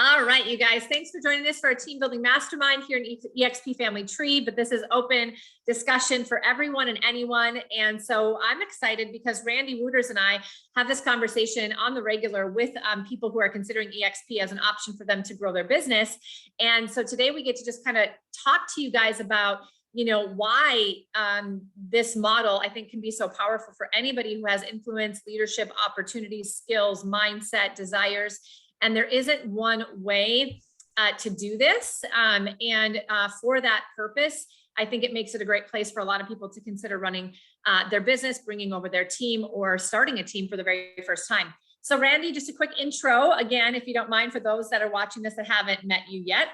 All right, you guys, thanks for joining us for our team building mastermind here in eXp Family Tree, but this is open discussion for everyone and anyone. And so I'm excited because Randy Wouters and I have this conversation on the regular with people who are considering eXp as an option for them to grow their business. And so today we get to just kind of talk to you guys about why this model I think can be so powerful for anybody who has influence, leadership, opportunities, skills, mindset, desires. And there isn't one way to do this. For that purpose, I think it makes it a great place for a lot of people to consider running their business, bringing over their team, or starting a team for the very first time. So Randy, just a quick intro again, if you don't mind, for those that are watching this that haven't met you yet.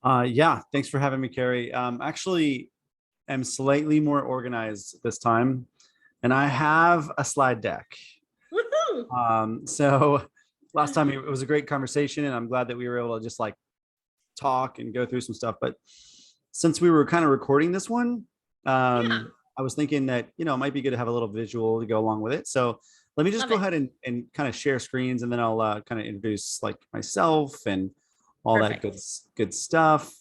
Yeah, thanks for having me, Cari. Actually, I'm slightly more organized this time, and I have a slide deck. Woohoo! So last time it was a great conversation, and I'm glad that we were able to just like talk and go through some stuff. But since we were kind of recording this one, I was thinking that, it might be good to have a little visual to go along with it. So let me just go ahead and kind of share screens, and then I'll kind of introduce like myself and all that good stuff.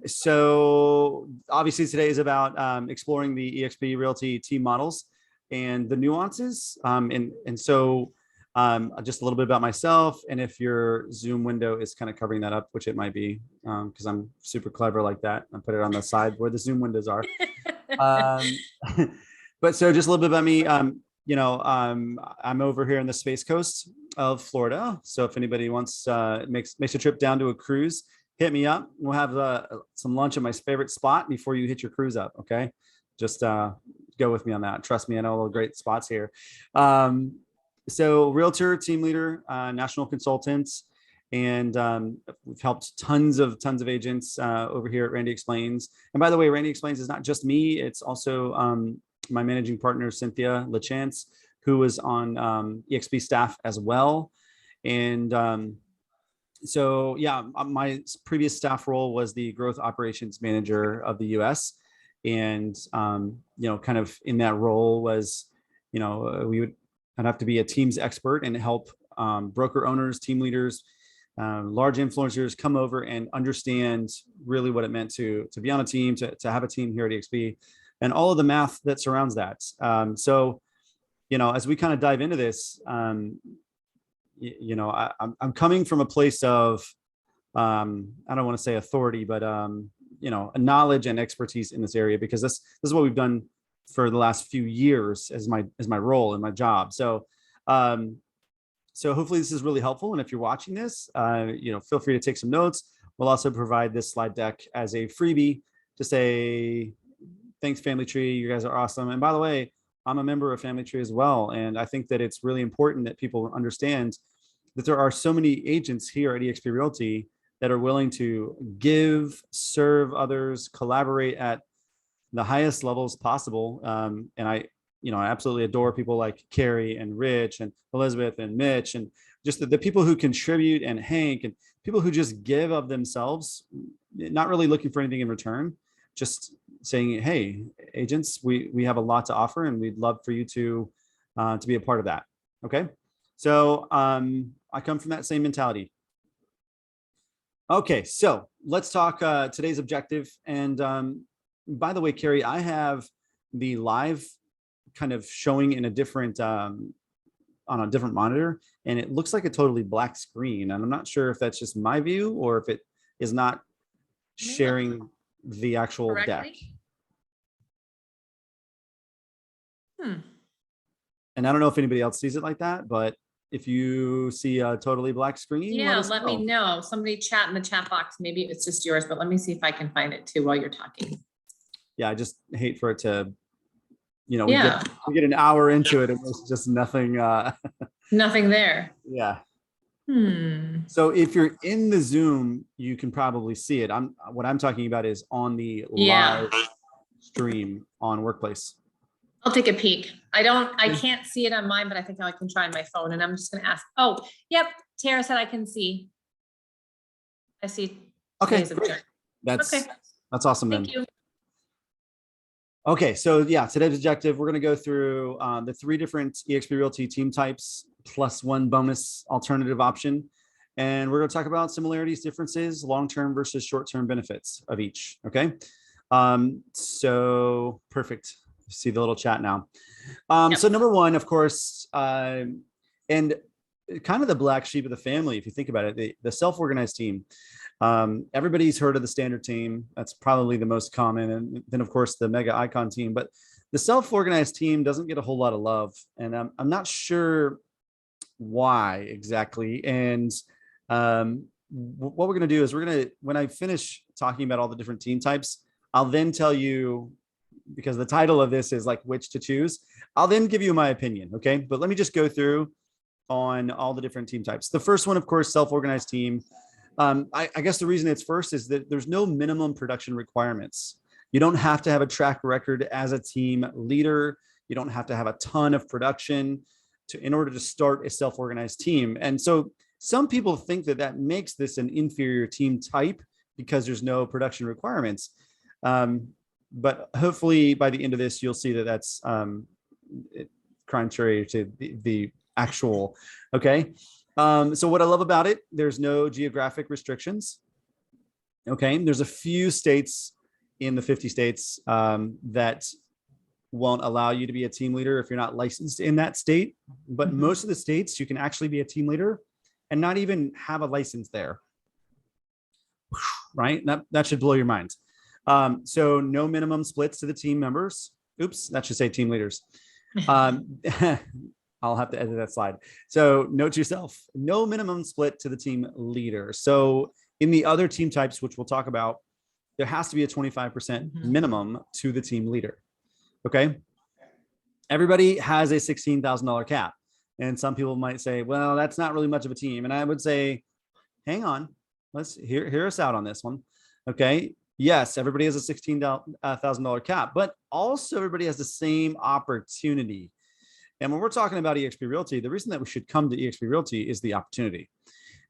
So obviously today is about exploring the eXp Realty team models and the nuances. So just a little bit about myself, and if your Zoom window is kind of covering that up, which it might be, because I'm super clever like that. I put it on the side where the Zoom windows are. But so just a little bit about me. I'm over here on the Space Coast of Florida. So if anybody wants makes a trip down to a cruise, hit me up. We'll have some lunch at my favorite spot before you hit your cruise up. Okay, just go with me on that. Trust me, I know all the great spots here. So realtor, team leader, national consultant, and we've helped tons of agents over here at Randy Explains. And by the way, Randy Explains is not just me; it's also my managing partner, Cynthia LaChance, who was on eXp staff as well. And so, yeah, my previous staff role was the growth operations manager of the US. And, kind of in that role was, I'd have to be a teams expert and help broker owners, team leaders, large influencers come over and understand really what it meant to be on a team, to have a team here at eXp, and all of the math that surrounds that. So, as we kind of dive into this, I'm coming from a place of, I don't want to say authority, but, a knowledge and expertise in this area, because this is what we've done for the last few years as my role and my job. So, so hopefully this is really helpful. And if you're watching this, feel free to take some notes. We'll also provide this slide deck as a freebie to say, thanks, Family Tree. You guys are awesome. And by the way, I'm a member of Family Tree as well. And I think that it's really important that people understand that there are so many agents here at eXp Realty that are willing to give, serve others, collaborate at the highest levels possible. And I absolutely adore people like Cari and Rich and Elizabeth and Mitch, and just the people who contribute, and Hank, and people who just give of themselves, not really looking for anything in return, just saying, hey, agents, we have a lot to offer, and we'd love for you to be a part of that. Okay. So I come from that same mentality. Okay, so let's talk today's objective. And by the way, Cari, I have the live kind of showing in a different on a different monitor, and it looks like a totally black screen. And I'm not sure if that's just my view or if it is not sharing the actual deck. And I don't know if anybody else sees it like that, but if you see a totally black screen, let me know. Somebody chat in the chat box. Maybe it's just yours, but let me see if I can find it too while you're talking. Yeah, I just hate for it to, we get an hour into it and there's just nothing. Nothing there. Yeah. So if you're in the Zoom, you can probably see it. What I'm talking about is on the live stream on Workplace. I'll take a peek. I can't see it on mine, but I think I can try on my phone, and I'm just going to ask. Oh, yep. Tara said I can see. I see. Okay. That's awesome. Thank you. Okay. So yeah, today's objective, we're going to go through the 3 different eXp Realty team types, +1 bonus alternative option. And we're going to talk about similarities, differences, long-term versus short-term benefits of each. Okay. So perfect. See the little chat now. So number one, of course, and kind of the black sheep of the family, if you think about it, the self-organized team. Everybody's heard of the standard team. That's probably the most common. And then of course the mega icon team, but the self-organized team doesn't get a whole lot of love. And I'm not sure why exactly. And what we're going to do is when I finish talking about all the different team types, I'll then tell you, because the title of this is like which to choose, I'll then give you my opinion. Okay. But let me just go through on all the different team types. The first one, of course, self-organized team. I guess the reason it's first is that there's no minimum production requirements. You don't have to have a track record as a team leader. You don't have to have a ton of production in order to start a self-organized team. And so some people think that makes this an inferior team type because there's no production requirements. But hopefully by the end of this, you'll see that that's contrary to the actual. Okay. So what I love about it, there's no geographic restrictions. Okay. There's a few states in the 50 states that won't allow you to be a team leader if you're not licensed in that state. But most of the states, you can actually be a team leader and not even have a license there. Right? That should blow your mind. So no minimum splits to the team members. Oops, that should say team leaders. I'll have to edit that slide. So note to yourself, no minimum split to the team leader. So in the other team types, which we'll talk about, there has to be a 25% minimum to the team leader. Okay. Everybody has a $16,000 cap. And some people might say, well, that's not really much of a team. And I would say, hang on, let's hear us out on this one. Okay. Yes, everybody has a $16,000 cap, but also everybody has the same opportunity. And when we're talking about eXp Realty, the reason that we should come to eXp Realty is the opportunity.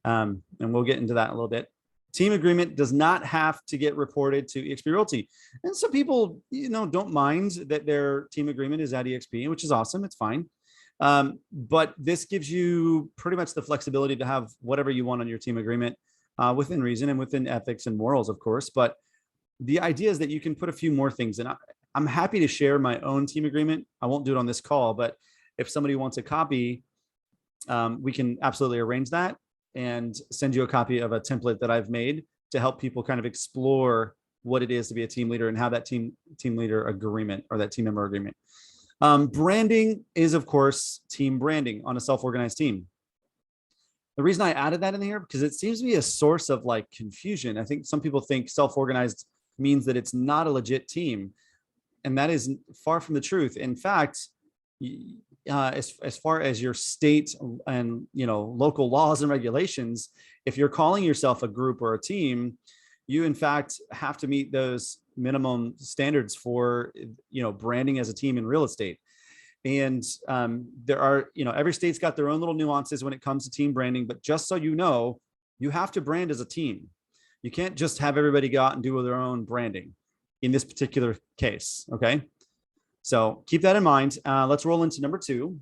And we'll get into that in a little bit. Team agreement does not have to get reported to eXp Realty. And some people, don't mind that their team agreement is at eXp, which is awesome. It's fine. But this gives you pretty much the flexibility to have whatever you want on your team agreement within reason and within ethics and morals, of course. But the idea is that you can put a few more things in. I'm happy to share my own team agreement. I won't do it on this call, but if somebody wants a copy, we can absolutely arrange that and send you a copy of a template that I've made to help people kind of explore what it is to be a team leader and how that team leader agreement or that team member agreement. Branding is, of course, team branding on a self-organized team. The reason I added that in here, because it seems to be a source of like confusion. I think some people think self-organized means that it's not a legit team. And that is far from the truth. In fact, as far as your state and local laws and regulations, if you're calling yourself a group or a team, you in fact have to meet those minimum standards for branding as a team in real estate. And there are every state's got their own little nuances when it comes to team branding, but just so you have to brand as a team. You can't just have everybody go out and do their own branding in this particular case. Okay. So keep that in mind. Let's roll into number 2,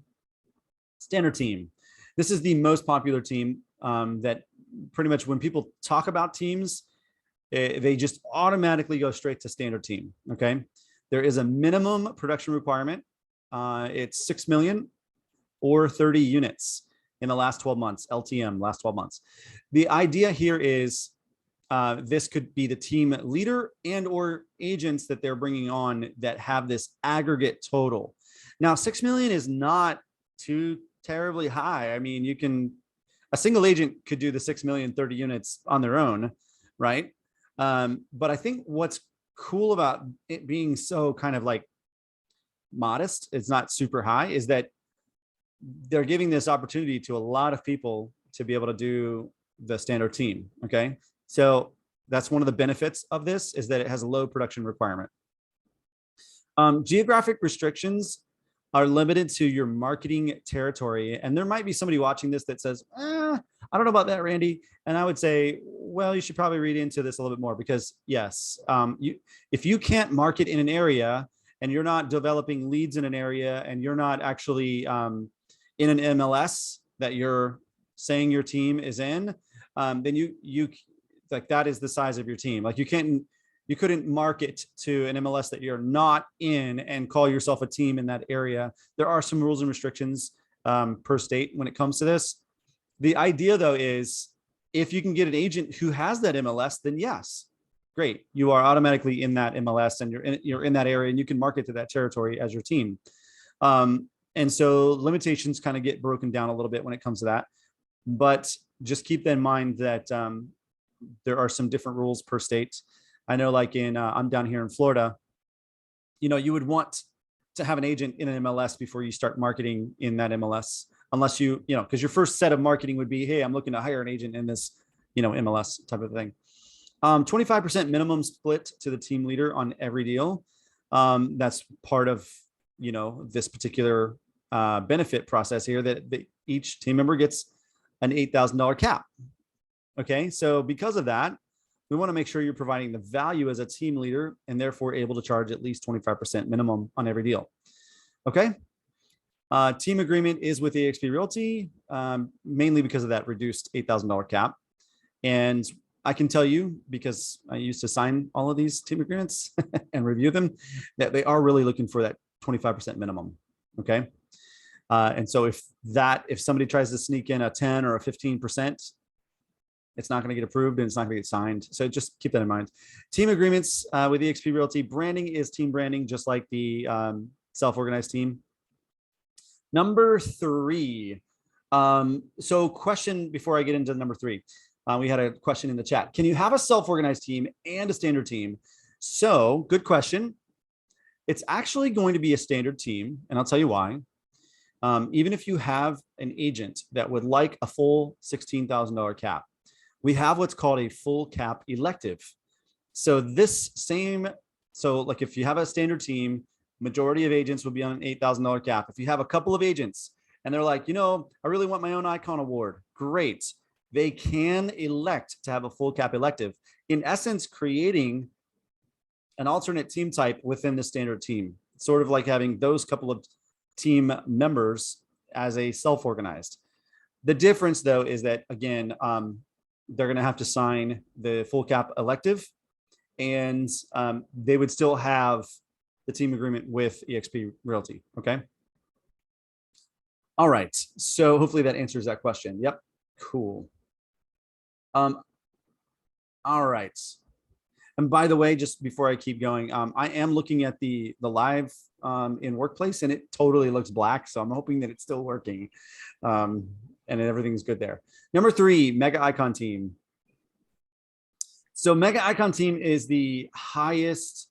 standard team. This is the most popular team that pretty much when people talk about teams, they just automatically go straight to standard team. Okay. There is a minimum production requirement. It's 6 million or 30 units in the last 12 months, LTM, last 12 months. The idea here is this could be the team leader and or agents that they're bringing on that have this aggregate total. Now, 6 million is not too terribly high. I mean, a single agent could do the 6 million, 30 units on their own, right? But I think what's cool about it being so kind of like modest, it's not super high, is that they're giving this opportunity to a lot of people to be able to do the standard team. Okay. So that's one of the benefits of this, is that it has a low production requirement. Geographic restrictions are limited to your marketing territory. And there might be somebody watching this that says, I don't know about that, Randy. And I would say, well, you should probably read into this a little bit more, because yes, if you can't market in an area and you're not developing leads in an area and you're not actually in an MLS, that you're saying your team is in, then you like that is the size of your team. Like you couldn't market to an MLS that you're not in and call yourself a team in that area. There are some rules and restrictions per state when it comes to this. The idea though is if you can get an agent who has that MLS, then yes, great. You are automatically in that MLS and you're in that area and you can market to that territory as your team. And so limitations kind of get broken down a little bit when it comes to that. But just keep in mind that there are some different rules per state. I know like I'm down here in Florida, you would want to have an agent in an MLS before you start marketing in that MLS, unless because your first set of marketing would be, hey, I'm looking to hire an agent in this, MLS type of thing. 25% minimum split to the team leader on every deal. That's part of, this particular benefit process here that each team member gets an $8,000 cap. Okay. So because of that, we want to make sure you're providing the value as a team leader and therefore able to charge at least 25% minimum on every deal. Okay. Team agreement is with eXp Realty, mainly because of that reduced $8,000 cap. And I can tell you, because I used to sign all of these team agreements and review them, that they are really looking for that 25% minimum. Okay. And so if somebody tries to sneak in a 10 or a 15%, it's not going to get approved and it's not going to get signed. So just keep that in mind. Team agreements with eXp Realty. Branding is team branding, just like the self-organized team. Number 3. So question before I get into number 3. We had a question in the chat. Can you have a self-organized team and a standard team? So good question. It's actually going to be a standard team, and I'll tell you why. Even if you have an agent that would like a full $16,000 cap, we have what's called a full cap elective. So like if you have a standard team, majority of agents will be on an $8,000 cap. If you have a couple of agents and they're like, I really want my own icon award, great. They can elect to have a full cap elective, in essence, creating an alternate team type within the standard team, sort of like having those couple of team members as a self-organized. The difference though is that, again, they're going to have to sign the full cap elective, and they would still have the team agreement with eXp Realty. Okay. All right. So hopefully that answers that question. Yep. Cool. All right. And by the way, just before I keep going, I am looking at the live in Workplace, and it totally looks black. So I'm hoping that it's still working and everything's good there. Number 3, Mega Icon Team. So Mega Icon Team is the highest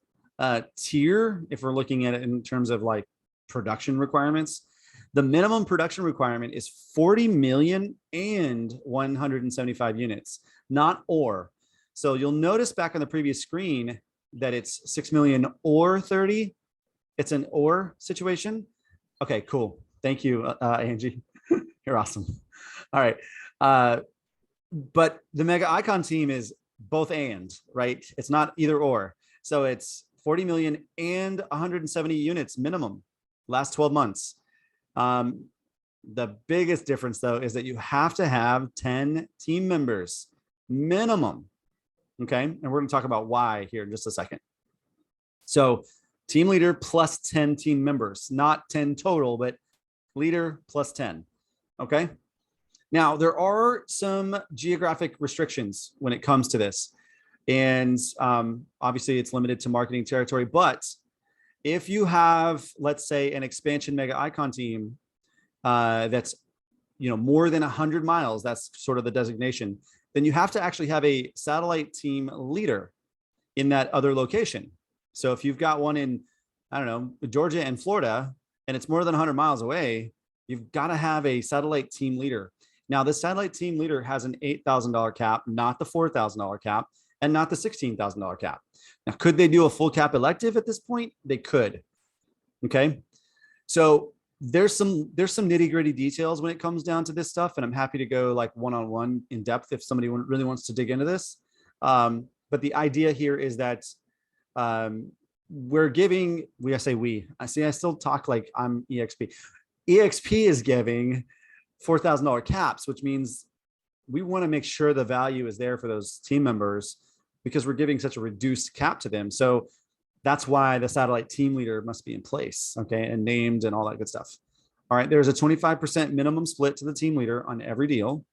tier if we're looking at it in terms of like production requirements. The minimum production requirement is 40 million and 175 units, not or. So you'll notice back on the previous screen that it's 6 million or 30. It's an or situation. Okay, cool. Thank you, Angie. You're awesome. All right. But the Mega Icon Team is both and, right? It's not either or. So it's 40 million and 170 units minimum last 12 months. The biggest difference though is that you have to have 10 team members minimum. Okay. And we're going to talk about why here in just a second. So team leader plus 10 team members, not 10 total, but leader plus 10. Okay. Now there are some geographic restrictions when it comes to this. And obviously it's limited to marketing territory, but if you have, let's say, an expansion Mega Icon Team that's more than 100 miles, that's sort of the designation, then you have to actually have a satellite team leader in that other location. So if you've got one in, I don't know, Georgia and Florida, and it's more than 100 miles away, you've got to have a satellite team leader. Now, the satellite team leader has an $8,000 cap, not the $4,000 cap, and not the $16,000 cap. Now, could they do a full cap elective at this point? They could. Okay. So there's some nitty gritty details when it comes down to this stuff. And I'm happy to go like one-on-one in depth if somebody really wants to dig into this. But the idea here is that we're giving, I still talk like I'm eXp. eXp is giving $4,000 caps, which means we want to make sure the value is there for those team members because we're giving such a reduced cap to them. So that's why the satellite team leader must be in place, okay, and named and all that good stuff. All right, there's a 25% minimum split to the team leader on every deal.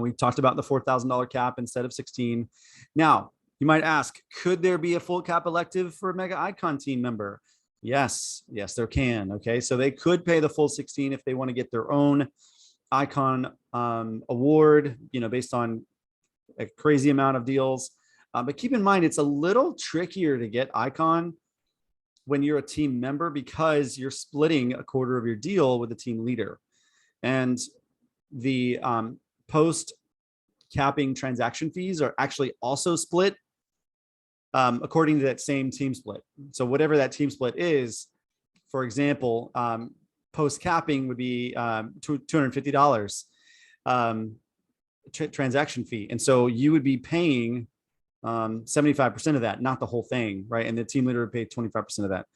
We've talked about the $4,000 cap instead of 16. Now, you might ask, could there be a full cap elective for a Mega Icon team member? Yes, there can. Okay, so they could pay the full 16 if they want to get their own Icon award, based on a crazy amount of deals. But keep in mind, it's a little trickier to get Icon when you're a team member because you're splitting a quarter of your deal with the team leader. And the post capping transaction fees are actually also split according to that same team split. So whatever that team split is, for example, post capping would be $250 transaction fee. And so you would be paying 75% of that, not the whole thing, right? And the team leader would pay 25% of that.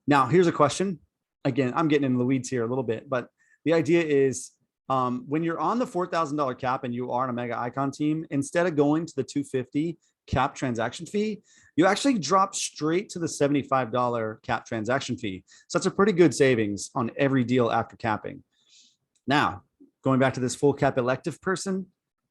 Now, here's a question. Again, I'm getting in the weeds here a little bit, but the idea is when you're on the $4,000 cap and you are on a Mega Icon team, instead of going to the $250 cap transaction fee, you actually drop straight to the $75 cap transaction fee. So that's a pretty good savings on every deal after capping. Now, going back to this full cap elective person,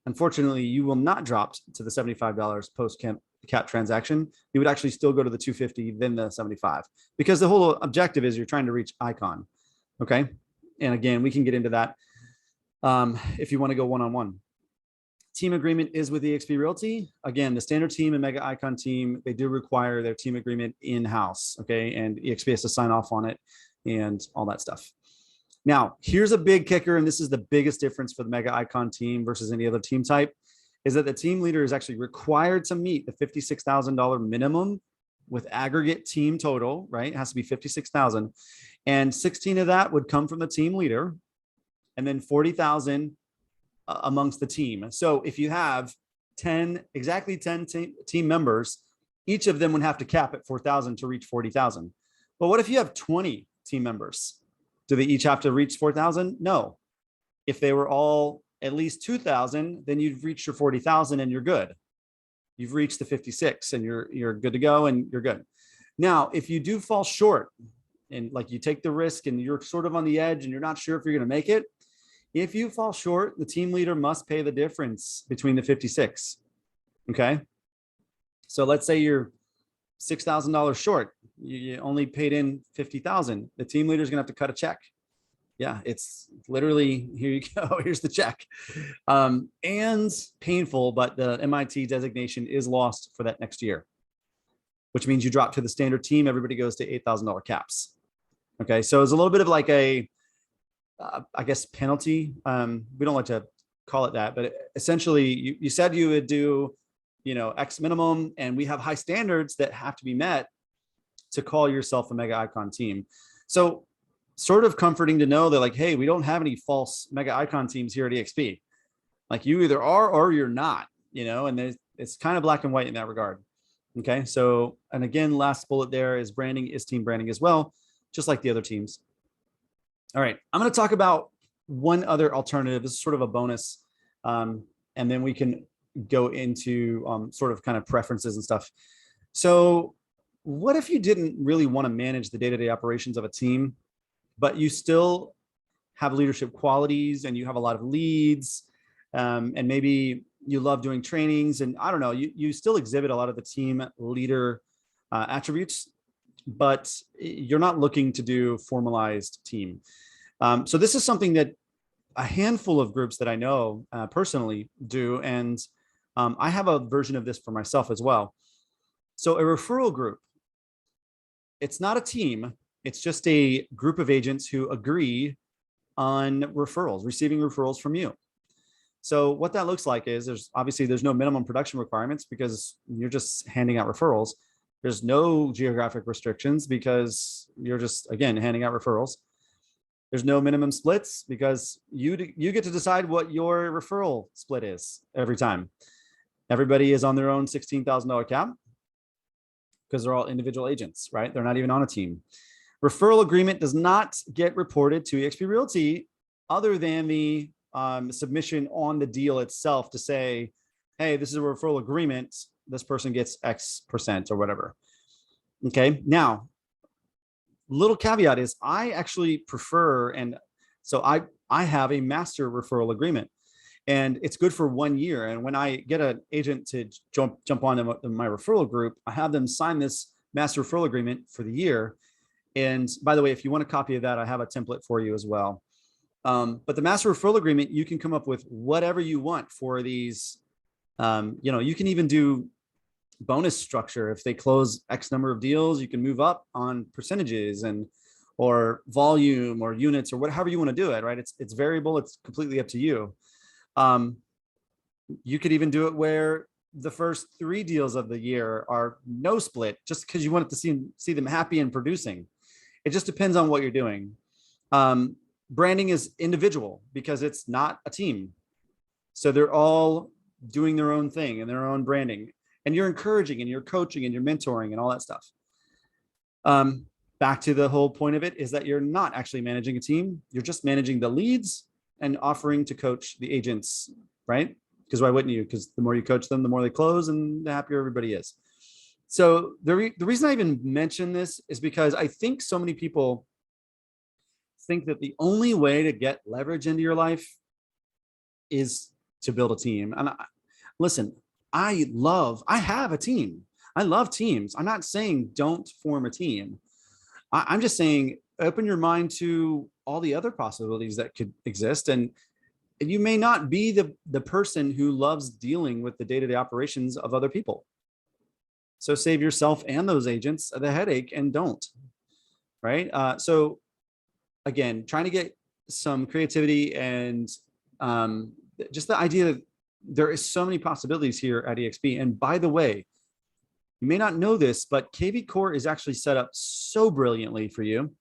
unfortunately, you will not drop to the $75 post cap transaction. You would actually still go to the $250, then the $75, because the whole objective is you're trying to reach Icon. Okay. And again, we can get into that if you want to go one-on-one. Team agreement is with eXp Realty. Again, the standard team and Mega Icon team, they do require their team agreement in-house. Okay. And eXp has to sign off on it and all that stuff. Now, here's a big kicker, and this is the biggest difference for the Mega Icon team versus any other team type, is that the team leader is actually required to meet the $56,000 minimum with aggregate team total, right? It has to be $56,000. And 16 of that would come from the team leader, and then 40,000 amongst the team. So if you have exactly 10 team members, each of them would have to cap at 4,000 to reach 40,000. But what if you have 20 team members? Do they each have to reach 4,000? No. If they were all at least 2,000, then you've reached your 40,000 and you're good. You've reached the 56 and you're good to go and you're good. Now, if you do fall short and like you take the risk and you're sort of on the edge and you're not sure if you're going to make it, if you fall short, the team leader must pay the difference between the 56. Okay. So let's say you're $6,000 short. You only paid in 50,000. The team leader is going to have to cut a check. Yeah, it's literally, here you go. Here's the check. And painful, but the MIT designation is lost for that next year, which means you drop to the standard team. Everybody goes to $8,000 caps. Okay, so it's a little bit of like a, I guess, penalty. We don't like to call it that, but essentially you said you would do, X minimum, and we have high standards that have to be met to call yourself a Mega Icon team. So sort of comforting to know that like, hey, we don't have any false Mega Icon teams here at eXp. Like you either are or you're not, and it's kind of black and white in that regard. Okay. So, and again, last bullet there is branding is team branding as well, just like the other teams. All right. I'm going to talk about one other alternative. This is sort of a bonus. And then we can go into sort of kind of preferences and stuff. So what if you didn't really want to manage the day-to-day operations of a team, but you still have leadership qualities and you have a lot of leads, and maybe you love doing trainings, and I don't know, you still exhibit a lot of the team leader attributes, but you're not looking to do formalized team. So this is something that a handful of groups that I know personally do, and I have a version of this for myself as well. So a referral group, it's not a team. It's just a group of agents who agree on referrals, receiving referrals from you. So what that looks like is there's no minimum production requirements because you're just handing out referrals. There's no geographic restrictions because you're just, again, handing out referrals. There's no minimum splits because you get to decide what your referral split is every time. Everybody is on their own $16,000 cap because they're all individual agents, right? They're not even on a team. Referral agreement does not get reported to eXp Realty other than the submission on the deal itself to say, hey, this is a referral agreement. This person gets X% or whatever. Okay. Now, little caveat is I actually prefer, and so I have a master referral agreement, and it's good for 1 year. And when I get an agent to jump on my referral group, I have them sign this master referral agreement for the year. And by the way, if you want a copy of that, I have a template for you as well. But the master referral agreement, you can come up with whatever you want for these. You can even do bonus structure. If they close X number of deals, you can move up on percentages or volume or units or whatever you want to do it, right? It's variable. It's completely up to you. You could even do it where the first 3 deals of the year are no split, just because you want to see them happy and producing. It just depends on what you're doing. Branding is individual because it's not a team. So they're all doing their own thing and their own branding, and you're encouraging and you're coaching and you're mentoring and all that stuff. Back to the whole point of it is that you're not actually managing a team. You're just managing the leads and offering to coach the agents, right? Because why wouldn't you? Because the more you coach them, the more they close and the happier everybody is. So the reason I even mention this is because I think so many people think that the only way to get leverage into your life is to build a team. And listen, I have a team. I love teams. I'm not saying don't form a team. I'm just saying open your mind to all the other possibilities that could exist. And you may not be the person who loves dealing with the day-to-day operations of other people. So save yourself and those agents the headache and don't, right? So again, trying to get some creativity and just the idea that there is so many possibilities here at eXp. And by the way, you may not know this, but KV Core is actually set up so brilliantly for you.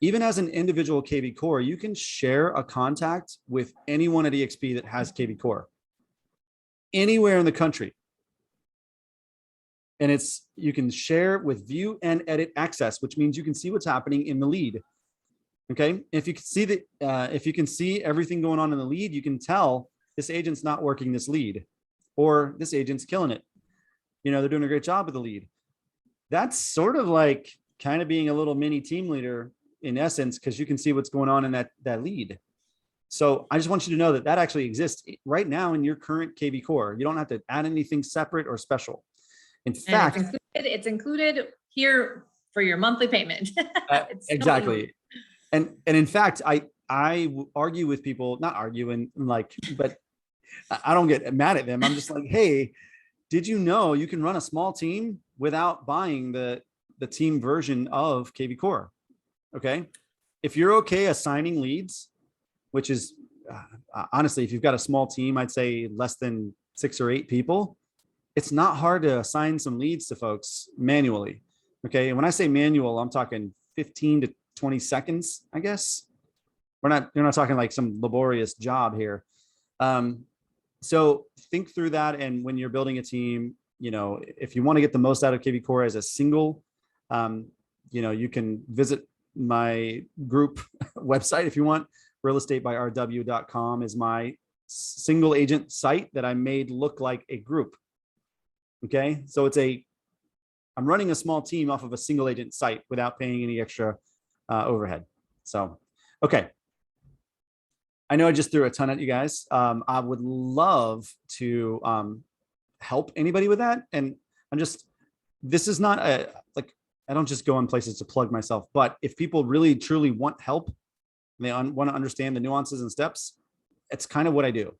Even as an individual KV Core, you can share a contact with anyone at eXp that has KV Core anywhere in the country. And you can share with view and edit access, which means you can see what's happening in the lead. Okay. If you can see everything going on in the lead, you can tell this agent's not working this lead, or this agent's killing it. They're doing a great job with the lead. That's sort of like kind of being a little mini team leader in essence, because you can see what's going on in that lead. So I just want you to know that actually exists right now in your current KV Core. You don't have to add anything separate or special. In fact, it's included here for your monthly payment. Exactly. And in fact, I argue with people, not argue and but I don't get mad at them. I'm just like, hey, did you know you can run a small team without buying the team version of KV Core? Okay. If you're okay assigning leads, which is honestly, if you've got a small team, I'd say less than 6 or 8 people, it's not hard to assign some leads to folks manually. Okay. And when I say manual, I'm talking 15 to 20 seconds, I guess. You're not talking like some laborious job here. So think through that. And when you're building a team, if you want to get the most out of KV Core as a single, you can visit my group website if you want. realestatebyrw.com is my single agent site that I made look like a group. Okay. So I'm running a small team off of a single agent site without paying any extra overhead. So, okay. I know I just threw a ton at you guys. I would love to help anybody with that. And this is not I don't just go on places to plug myself, but if people really truly want help, and they want to understand the nuances and steps, it's kind of what I do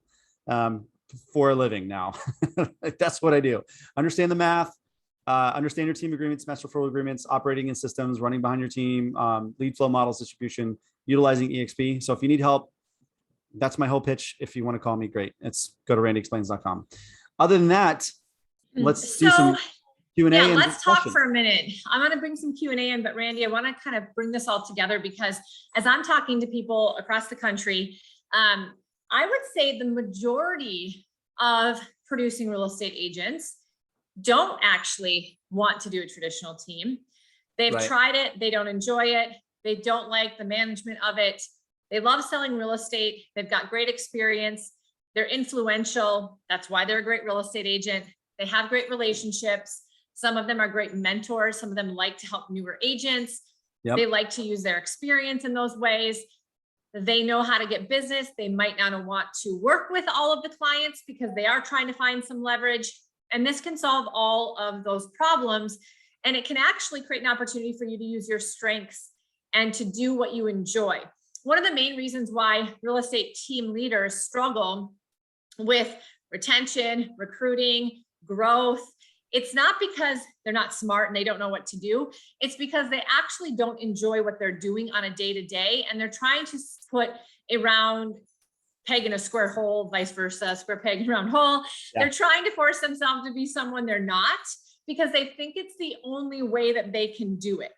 for a living now. That's what I do. Understand the math, understand your team agreements, master referral agreements, operating in systems, running behind your team, lead flow models, distribution, utilizing eXp. So if you need help, that's my whole pitch. If you want to call me, great. Go to randyexplains.com. Other than that, let's do some Q&A. Yeah, let's talk for a minute. I'm going to bring some Q&A in, but Randy, I want to kind of bring this all together because as I'm talking to people across the country, I would say the majority of producing real estate agents don't actually want to do a traditional team. They've tried it. They don't enjoy it. They don't like the management of it. They love selling real estate. They've got great experience. They're influential. That's why they're a great real estate agent. They have great relationships. Some of them are great mentors. Some of them like to help newer agents. Yep. They like to use their experience in those ways. They know how to get business. They might not want to work with all of the clients because they are trying to find some leverage. And this can solve all of those problems. And it can actually create an opportunity for you to use your strengths and to do what you enjoy. One of the main reasons why real estate team leaders struggle with retention, recruiting, growth, it's not because they're not smart and they don't know what to do. It's because they actually don't enjoy what they're doing on a day-to-day, and they're trying to put a round peg in a square hole, vice versa, square peg in a round hole. Yeah. They're trying to force themselves to be someone they're not because they think it's the only way that they can do it.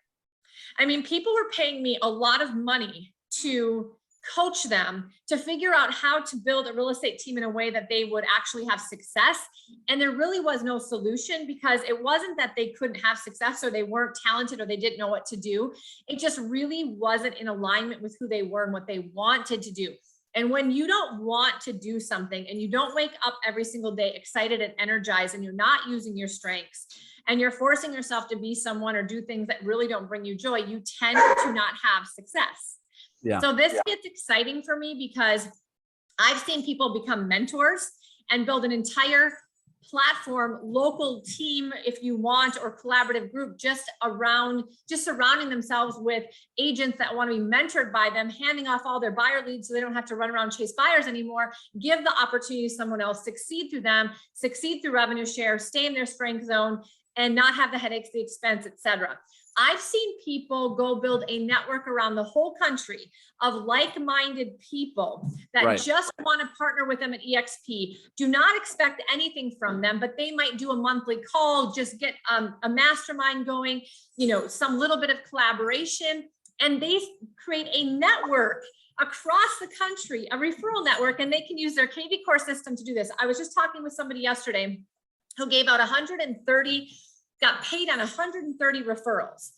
I mean, people were paying me a lot of money to coach them to figure out how to build a real estate team in a way that they would actually have success. And there really was no solution, because it wasn't that they couldn't have success or they weren't talented or they didn't know what to do. It just really wasn't in alignment with who they were and what they wanted to do. And when you don't want to do something and you don't wake up every single day excited and energized, and you're not using your strengths, and you're forcing yourself to be someone or do things that really don't bring you joy, you tend to not have success. Yeah. So this gets exciting for me because I've seen people become mentors and build an entire platform, local team, if you want, or collaborative group just surrounding themselves with agents that want to be mentored by them, handing off all their buyer leads so they don't have to run around and chase buyers anymore, give the opportunity to someone else, succeed through them, succeed through revenue share, stay in their strength zone, and not have the headaches, the expense, etc. I've seen people go build a network around the whole country of like-minded people that just want to partner with them at eXp. Do not expect anything from them, but they might do a monthly call, just get a mastermind going, some little bit of collaboration, and they create a network across the country, a referral network, and they can use their KV core system to do this. I was just talking with somebody yesterday who gave out got paid on 130 referrals.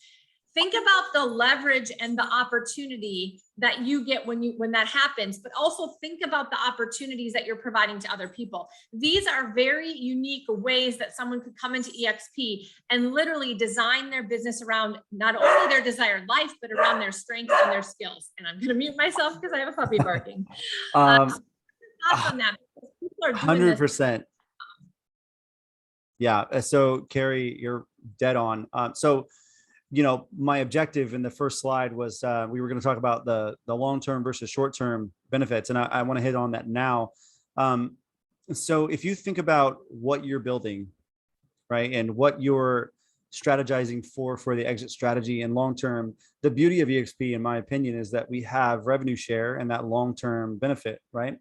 Think about the leverage and the opportunity that you get when that happens, but also think about the opportunities that you're providing to other people. These are very unique ways that someone could come into eXp and literally design their business around not only their desired life, but around their strengths and their skills. And I'm going to mute myself because I have a puppy barking. Thoughts on that? People are doing 100%. Yeah. So Cari, you're dead on. So, my objective in the first slide was we were going to talk about the long-term versus short-term benefits. And I want to hit on that now. So if you think about what you're building, right, and what you're strategizing for the exit strategy and long-term, the beauty of eXp, in my opinion, is that we have revenue share and that long-term benefit, right?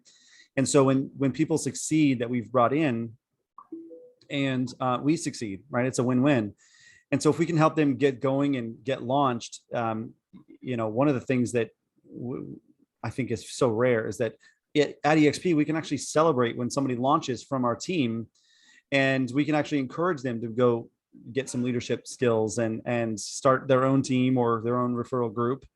And so when people succeed that we've brought in, and we succeed, right? It's a win-win. And so if we can help them get going and get launched, one of the things that I think is so rare is that at eXp, we can actually celebrate when somebody launches from our team, and we can actually encourage them to go get some leadership skills and start their own team or their own referral group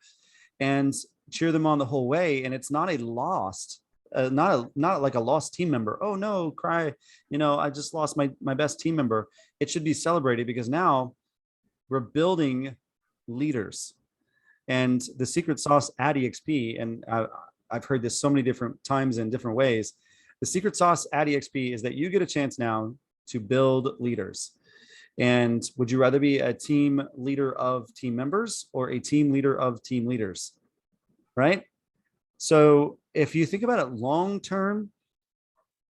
and cheer them on the whole way. And it's not a lost not like a lost team member. Oh no, cry, I just lost my best team member. It should be celebrated because now we're building leaders. And the secret sauce at eXp, and I've heard this so many different times in different ways, the secret sauce at eXp is that you get a chance now to build leaders. And would you rather be a team leader of team members or a team leader of team leaders, right? So if you think about it long-term,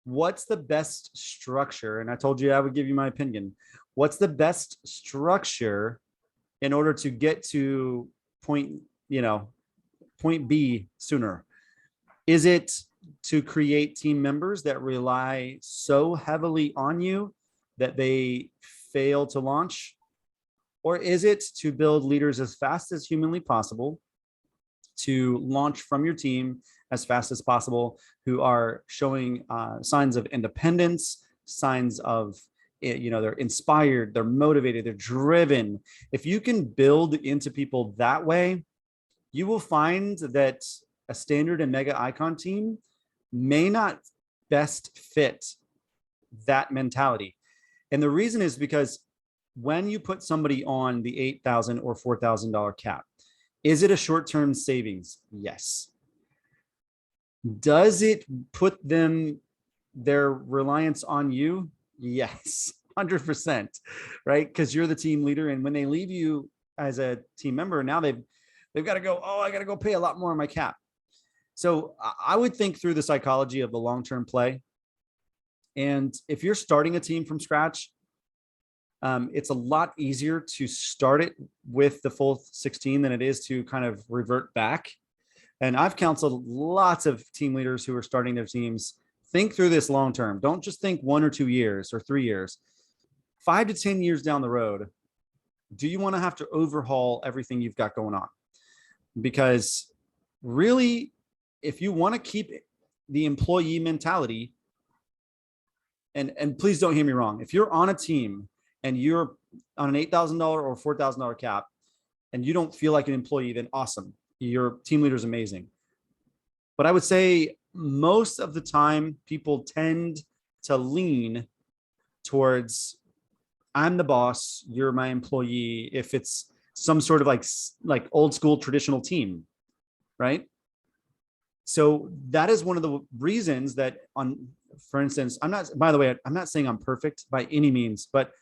what's the best structure? And I told you I would give you my opinion. What's the best structure in order to get to point B sooner? Is it to create team members that rely so heavily on you that they fail to launch? Or is it to build leaders as fast as humanly possible, to launch from your team as fast as possible, who are showing signs of independence, signs of, they're inspired, they're motivated, they're driven. If you can build into people that way, you will find that a standard and mega icon team may not best fit that mentality. And the reason is because when you put somebody on the $8,000 or $4,000 cap, is it a short-term savings? Yes. Does it put their reliance on you? Yes, 100%, right? Because you're the team leader. And when they leave you as a team member, now they've got to go, oh, I got to go pay a lot more on my cap. So I would think through the psychology of the long-term play. And if you're starting a team from scratch, it's a lot easier to start it with the full 16 than it is to kind of revert back. And I've counseled lots of team leaders who are starting their teams. Think through this long term. Don't just think 1 or 2 years or 3 years. 5 to 10 years down the road, do you want to have to overhaul everything you've got going on? Because really, if you want to keep the employee mentality, and please don't hear me wrong, if you're on a team and you're on an $8,000 or $4,000 cap and you don't feel like an employee, then awesome. Your team leader is amazing. But I would say most of the time people tend to lean towards, I'm the boss, you're my employee, if it's some sort of like old school traditional team, right? So that is one of the reasons that for instance, by the way, I'm not saying I'm perfect by any means, but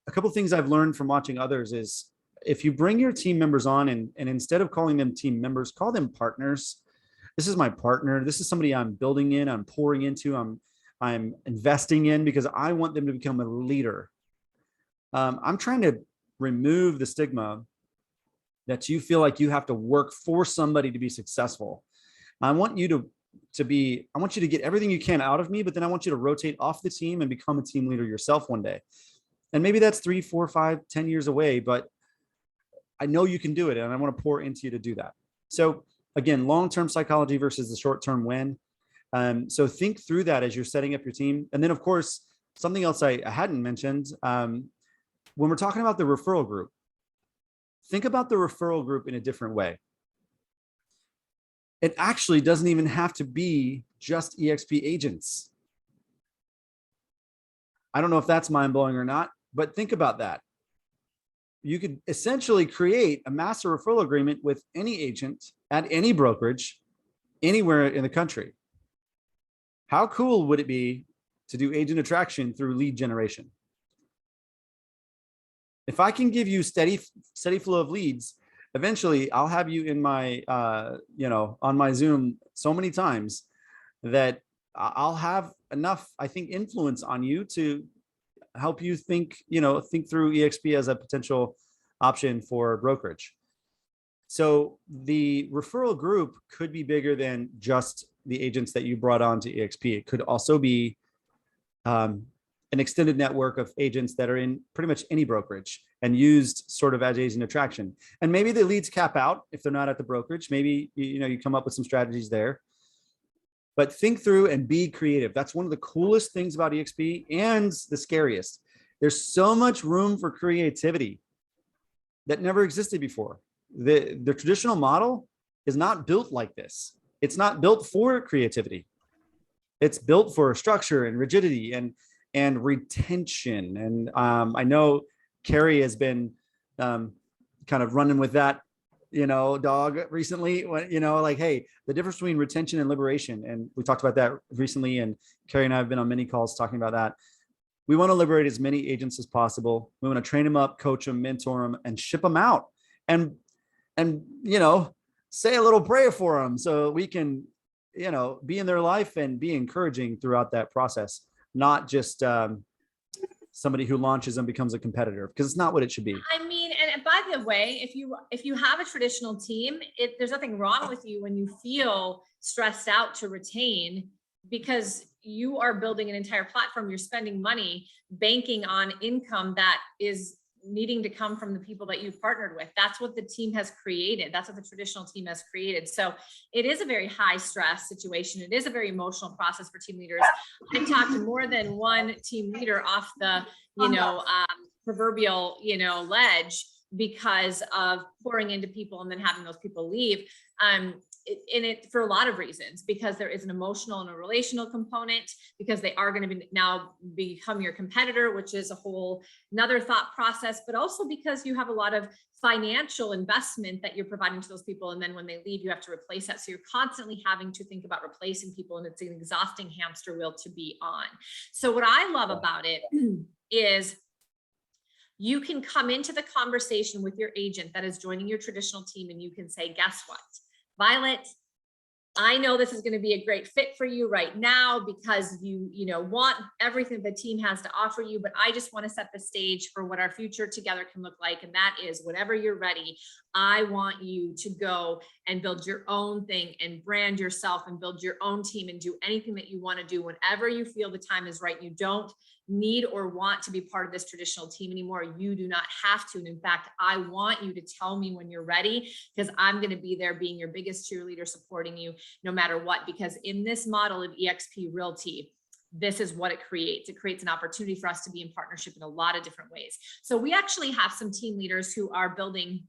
a couple of things I've learned from watching others is if you bring your team members on and instead of calling them team members, call them partners. This is my partner. This is somebody I'm building in, I'm pouring into, I'm investing in because I want them to become a leader. I'm trying to remove the stigma that you feel like you have to work for somebody to be successful. I want you to get everything you can out of me, but then I want you to rotate off the team and become a team leader yourself one day. And maybe that's 3, 4, 5, 10 years away, but I know you can do it. And I want to pour into you to do that. So again, long-term psychology versus the short-term win. So think through that as you're setting up your team. And then of course, something else I hadn't mentioned, when we're talking about the referral group, think about the referral group in a different way. It actually doesn't even have to be just eXp agents. I don't know if that's mind-blowing or not, but think about that. You could essentially create a master referral agreement with any agent at any brokerage anywhere in the country. How cool would it be to do agent attraction through lead generation? If I can give you steady flow of leads, eventually I'll have you in my, on my Zoom so many times that I'll have enough, I think, influence on you to help you think through eXp as a potential option for brokerage. So the referral group could be bigger than just the agents that you brought on to eXp. It could also be an extended network of agents that are in pretty much any brokerage and used sort of as agent attraction. And maybe the leads cap out if they're not at the brokerage. Maybe you come up with some strategies there. But think through and be creative. That's one of the coolest things about eXp and the scariest. There's so much room for creativity that never existed before. The traditional model is not built like this. It's not built for creativity. It's built for structure and rigidity and retention. And I know Cari has been kind of running with that dog recently, like, hey, the difference between retention and liberation. And we talked about that recently. And Cari and I have been on many calls talking about that. We want to liberate as many agents as possible. We want to train them up, coach them, mentor them, and ship them out. And say a little prayer for them so we can, be in their life and be encouraging throughout that process, not just somebody who launches and becomes a competitor, because it's not what it should be. I mean, and by the way, if you have a traditional team, there's nothing wrong with you when you feel stressed out to retain, because you are building an entire platform. You're spending money banking on income that is needing to come from the people that you've partnered with. That's what the team has created. That's what the traditional team has created. So it is a very high stress situation. It is a very emotional process for team leaders. I talked to more than one team leader off the, proverbial, ledge because of pouring into people and then having those people leave. in it for a lot of reasons, because there is an emotional and a relational component, because they are going to be now become your competitor, which is a whole another thought process, but also because you have a lot of financial investment that you're providing to those people. And then when they leave, you have to replace that. So you're constantly having to think about replacing people, and it's an exhausting hamster wheel to be on. So what I love about it is you can come into the conversation with your agent that is joining your traditional team, and you can say, guess what, Violet, I know this is going to be a great fit for you right now because you want everything the team has to offer you, but I just want to set the stage for what our future together can look like. And that is, whenever you're ready, I want you to go and build your own thing and brand yourself and build your own team and do anything that you want to do whenever you feel the time is right. You don't need or want to be part of this traditional team anymore. You do not have to. And in fact, I want you to tell me when you're ready, because I'm going to be there being your biggest cheerleader, supporting you no matter what. Because in this model of eXp Realty, this is what it creates. It creates an opportunity for us to be in partnership in a lot of different ways. So we actually have some team leaders who are building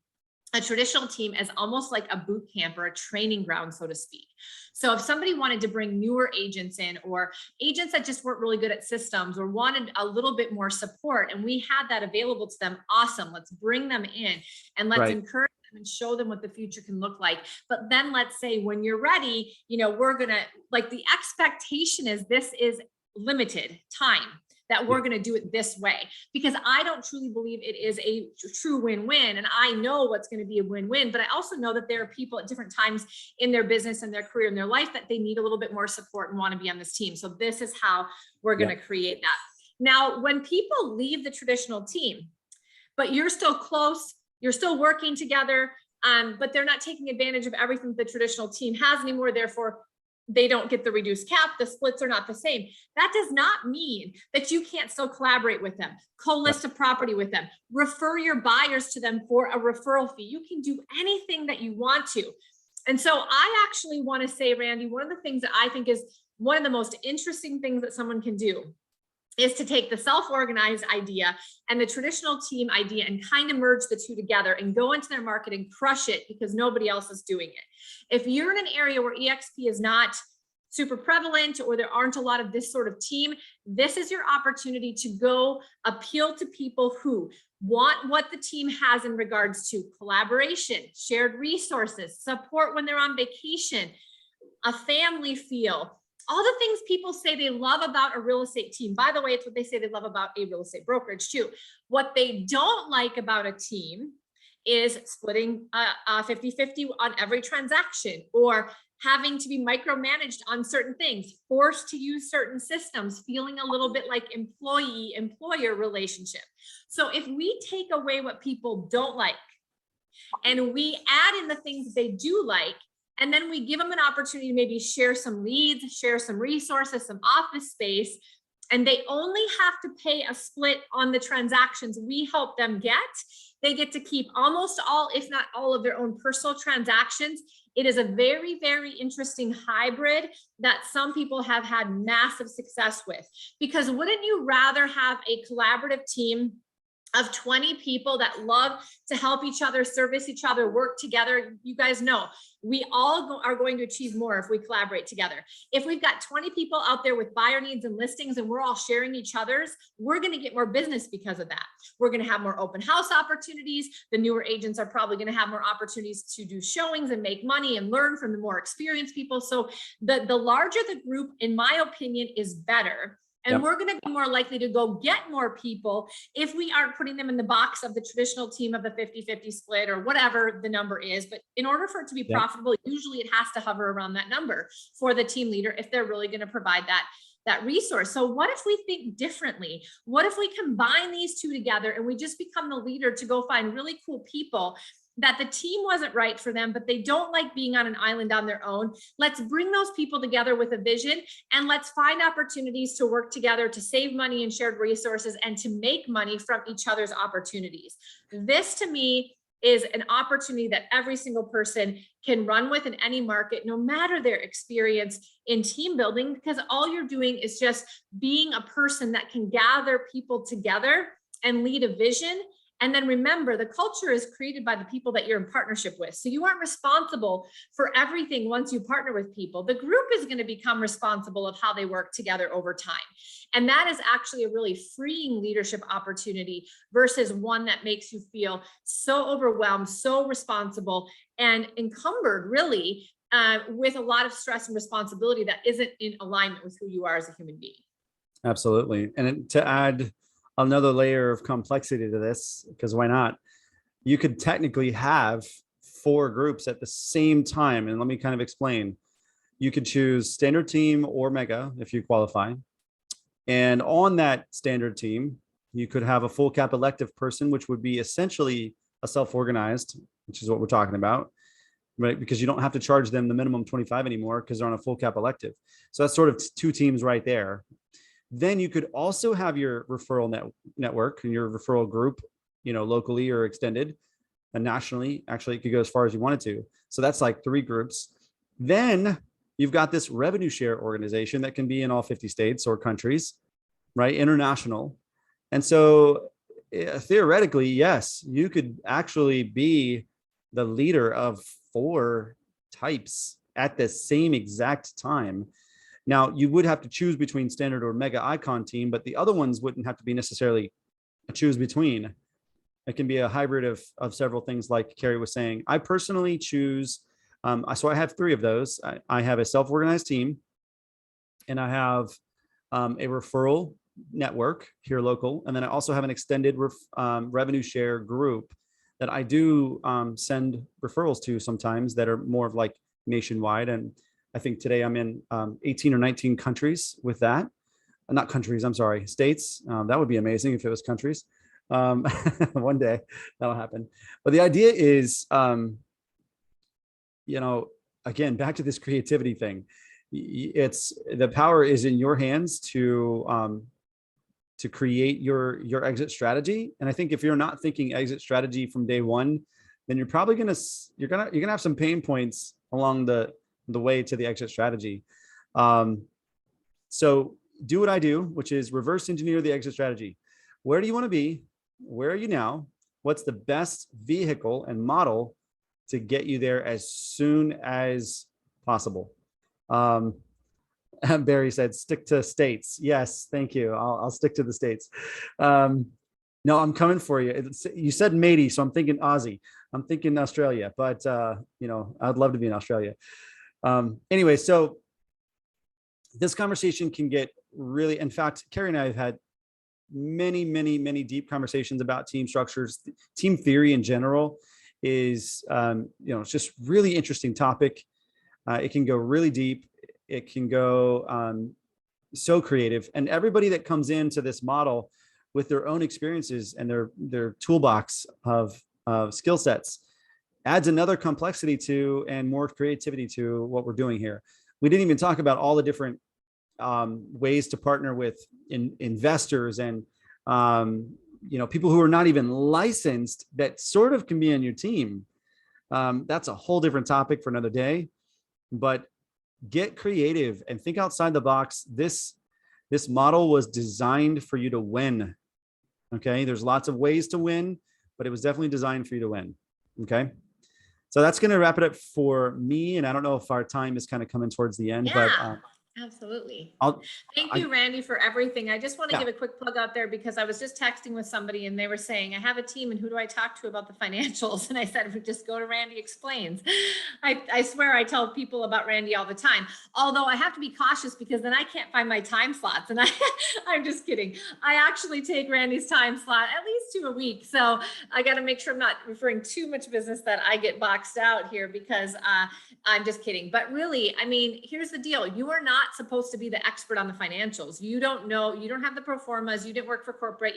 a traditional team as almost like a boot camp or a training ground, so to speak. So if somebody wanted to bring newer agents in, or agents that just weren't really good at systems or wanted a little bit more support, and we had that available to them, awesome, let's bring them in and let's encourage them and show them what the future can look like. But then let's say when you're ready, we're gonna, like, the expectation is this is limited time, that we're going to do it this way, because I don't truly believe it is a true win-win. And I know what's going to be a win-win, but I also know that there are people at different times in their business and their career and their life that they need a little bit more support and want to be on this team. So this is how we're going to create that. Now, when people leave the traditional team, but you're still close, you're still working together, but they're not taking advantage of everything the traditional team has anymore. Therefore, they don't get the reduced cap, the splits are not the same. That does not mean that you can't still collaborate with them, co-list a property with them, refer your buyers to them for a referral fee. You can do anything that you want to. And so I actually want to say, Randy, one of the things that I think is one of the most interesting things that someone can do is to take the self-organized idea and the traditional team idea and kind of merge the two together and go into their market and crush it, because nobody else is doing it. If you're in an area where eXp is not super prevalent, or there aren't a lot of this sort of team, this is your opportunity to go appeal to people who want what the team has in regards to collaboration, shared resources, support when they're on vacation, a family feel, all the things people say they love about a real estate team. By the way, it's what they say they love about a real estate brokerage too. What they don't like about a team is splitting 50-50 on every transaction, or having to be micromanaged on certain things, forced to use certain systems, feeling a little bit like employee-employer relationship. So if we take away what people don't like and we add in the things they do like, and then we give them an opportunity to maybe share some leads, share some resources, some office space, and they only have to pay a split on the transactions we help them get. They get to keep almost all, if not all, of their own personal transactions. It is a very, very interesting hybrid that some people have had massive success with. Because wouldn't you rather have a collaborative team of 20 people that love to help each other, service each other, work together? You guys know we all are going to achieve more if we collaborate together. If we've got 20 people out there with buyer needs and listings and we're all sharing each other's, we're going to get more business because of that. We're going to have more open house opportunities. The newer agents are probably going to have more opportunities to do showings and make money and learn from the more experienced people. So the larger the group, in my opinion, is better. And we're going to be more likely to go get more people if we aren't putting them in the box of the traditional team of the 50-50 split or whatever the number is. But in order for it to be profitable, usually it has to hover around that number for the team leader if they're really going to provide that resource. So what if we think differently? What if we combine these two together and we just become the leader to go find really cool people that the team wasn't right for them, but they don't like being on an island on their own? Let's bring those people together with a vision, and let's find opportunities to work together to save money and shared resources and to make money from each other's opportunities. This to me is an opportunity that every single person can run with in any market, no matter their experience in team building, because all you're doing is just being a person that can gather people together and lead a vision And then remember, the culture is created by the people that you're in partnership with. So you aren't responsible for everything once you partner with people. The group is going to become responsible of how they work together over time. And that is actually a really freeing leadership opportunity versus one that makes you feel so overwhelmed, so responsible, and encumbered really with a lot of stress and responsibility that isn't in alignment with who you are as a human being. Absolutely. And to add another layer of complexity to this, because why not? You could technically have 4 groups at the same time. And let me kind of explain. You could choose standard team or mega if you qualify. And on that standard team, you could have a full cap elective person, which would be essentially a self-organized, which is what we're talking about, right? Because you don't have to charge them the minimum 25 anymore because they're on a full cap elective. So that's sort of 2 teams right there. Then you could also have your referral network and your referral group, locally or extended and nationally. Actually, it could go as far as you wanted to. So that's like 3 groups. Then you've got this revenue share organization that can be in all 50 states or countries, right? International. And so theoretically, yes, you could actually be the leader of 4 types at the same exact time. Now, you would have to choose between standard or mega icon team, but the other ones wouldn't have to be necessarily a choose between. It can be a hybrid of several things, like Cari was saying. I personally choose, so I have 3 of those. I have a self-organized team, and I have a referral network here local, and then I also have an extended revenue share group that I do send referrals to sometimes that are more of like nationwide. And I think today I'm in 18 or 19 countries with that. Not countries, I'm sorry, states. That would be amazing if it was countries. One day that'll happen. But the idea is, again, back to this creativity thing. It's the power is in your hands to create your exit strategy. And I think if you're not thinking exit strategy from day one, then you're probably you're gonna have some pain points along the way to the exit strategy. So do what I do, which is reverse engineer the exit strategy. Where do you want to be? Where are you now? What's the best vehicle and model to get you there as soon as possible? Barry said, stick to states. Yes, thank you. I'll stick to the states. No, I'm coming for you. You said matey, so I'm thinking Aussie. I'm thinking Australia, but I'd love to be in Australia. Anyway, so this conversation can get really, in fact, Cari and I have had many, many, many deep conversations about team structures. Team theory in general is, it's just really interesting topic. It can go really deep. It can go so creative, and everybody that comes into this model with their own experiences and their toolbox of skill sets adds another complexity to and more creativity to what we're doing here. We didn't even talk about all the different ways to partner with investors and people who are not even licensed that sort of can be on your team. That's a whole different topic for another day, but get creative and think outside the box. This model was designed for you to win. Okay. There's lots of ways to win, but it was definitely designed for you to win. Okay. So that's going to wrap it up for me. And I don't know if our time is kind of coming towards the end, but absolutely. Thank you, Randy, for everything. I just want to give a quick plug out there because I was just texting with somebody and they were saying, I have a team and who do I talk to about the financials? And I said, we just go to Randy Explains. I swear I tell people about Randy all the time, although I have to be cautious because then I can't find my time slots. And I'm just kidding. I actually take Randy's time slot at least 2 a week. So I got to make sure I'm not referring too much business that I get boxed out here because I'm just kidding. But really, I mean, here's the deal. You are not supposed to be the expert on the financials. You don't know, you don't have the pro formas, you didn't work for corporate,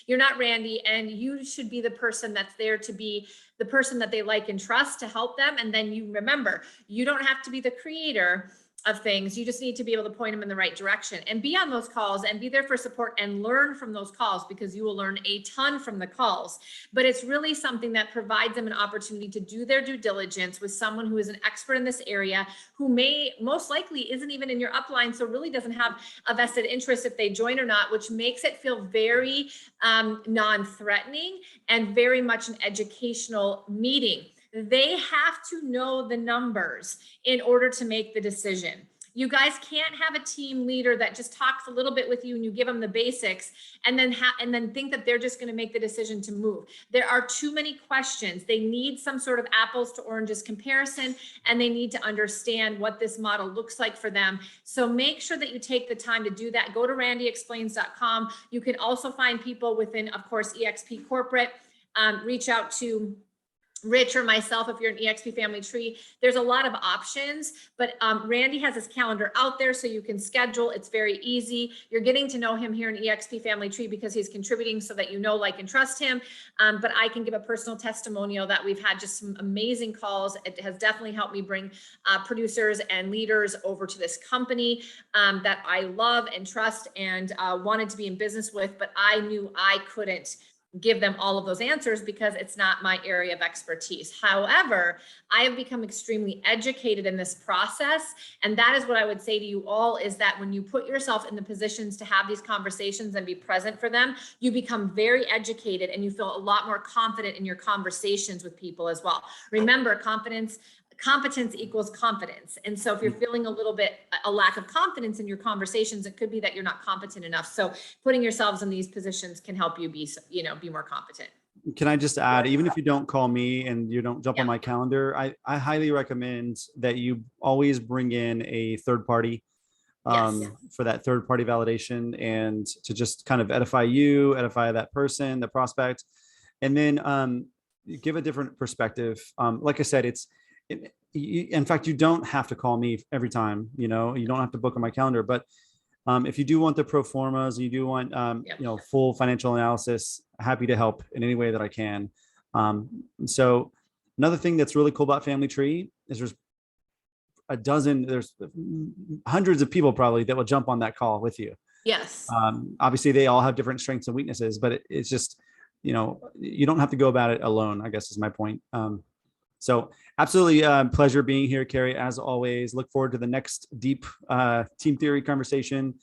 you're not Randy, and you should be the person that's there to be the person that they like and trust to help them. And then you remember, you don't have to be the creator of things. You just need to be able to point them in the right direction and be on those calls and be there for support and learn from those calls, because you will learn a ton from the calls. But it's really something that provides them an opportunity to do their due diligence with someone who is an expert in this area, who may most likely isn't even in your upline, so really doesn't have a vested interest if they join or not, which makes it feel very non-threatening and very much an educational meeting. They have to know the numbers in order to make the decision. You guys can't have a team leader that just talks a little bit with you and you give them the basics and then think that they're just going to make the decision to move. There are too many questions. They need some sort of apples to oranges comparison, and they need to understand what this model looks like for them. So make sure that you take the time to do that. Go to randyexplains.com. You can also find people within, of course, eXp Corporate. Reach out to Rich or myself if you're an eXp family tree. There's a lot of options, but Randy has his calendar out there so you can schedule. It's very easy. You're getting to know him here in eXp family tree because he's contributing so that you know, like, and trust him. But I can give a personal testimonial that we've had just some amazing calls. It has definitely helped me bring producers and leaders over to this company that I love and trust and wanted to be in business with, but I knew I couldn't give them all of those answers because it's not my area of expertise. However, I have become extremely educated in this process. And that is what I would say to you all, is that when you put yourself in the positions to have these conversations and be present for them, you become very educated and you feel a lot more confident in your conversations with people as well. Remember, competence equals confidence. And so if you're feeling a lack of confidence in your conversations, it could be that you're not competent enough. So putting yourselves in these positions can help you be more competent. Can I just add, even if you don't call me and you don't jump on my calendar, I highly recommend that you always bring in a third party for that third party validation and to just kind of edify that person, the prospect, and then give a different perspective. Like I said, in fact, you don't have to call me every time, you don't have to book on my calendar, but if you do want the pro formas, you do want, full financial analysis, happy to help in any way that I can. So another thing that's really cool about Family Tree is there's hundreds of people probably that will jump on that call with you. Yes. Obviously they all have different strengths and weaknesses, but it's just, you don't have to go about it alone, I guess is my point. So absolutely pleasure being here, Cari, as always. Look forward to the next deep team theory conversation.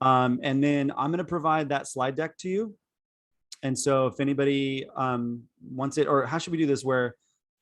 And then I'm going to provide that slide deck to you. And so if anybody wants it, or how should we do this? Do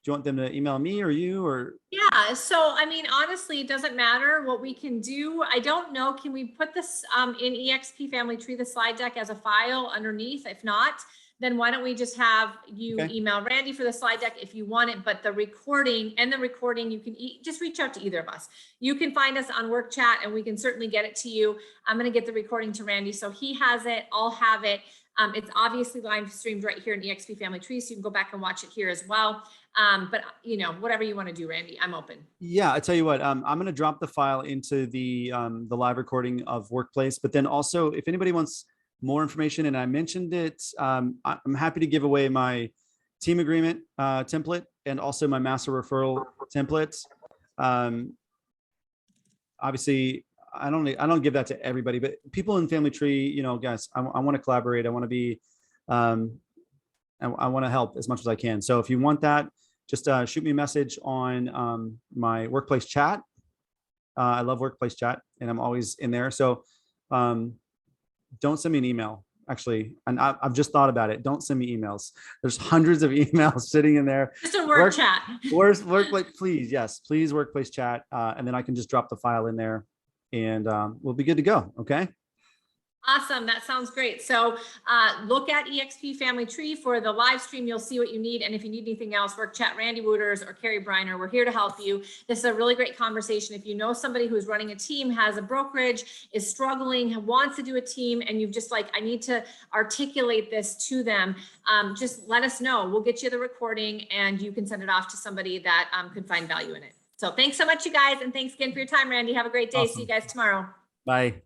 you want them to email me or you, or? Yeah. So, I mean, honestly, it doesn't matter what we can do. I don't know. Can we put this in eXp Family Tree, the slide deck, as a file underneath? If not, then why don't we just have you email Randy for the slide deck if you want it, but the recording, you can just reach out to either of us. You can find us on Work Chat and we can certainly get it to you. I'm going to get the recording to Randy so he has it. I'll have it. It's obviously live streamed right here in eXp Family Tree, so you can go back and watch it here as well. But whatever you want to do, Randy, I'm open. Yeah, I tell you what, I'm going to drop the file into the live recording of Workplace, but then also if anybody wants more information, and I mentioned it, I'm happy to give away my team agreement template and also my master referral templates. Obviously, I don't give that to everybody, but people in Family Tree, guys, I want to collaborate. I want to be, I want to help as much as I can. So if you want that, just shoot me a message on my Workplace chat. I love Workplace chat, and I'm always in there. So don't send me an email, actually. And I've just thought about it. Don't send me emails. There's hundreds of emails sitting in there. Just a work chat. Workplace, please. Yes, please, Workplace chat. And then I can just drop the file in there and we'll be good to go. Okay. Awesome. That sounds great. So look at eXp Family Tree for the live stream. You'll see what you need. And if you need anything else, Work Chat Randy Wouters or Cari Briner. We're here to help you. This is a really great conversation. If you know somebody who's running a team, has a brokerage, is struggling, wants to do a team, and you've just like, I need to articulate this to them, just let us know. We'll get you the recording and you can send it off to somebody that could find value in it. So thanks so much, you guys. And thanks again for your time, Randy. Have a great day. Awesome. See you guys tomorrow. Bye.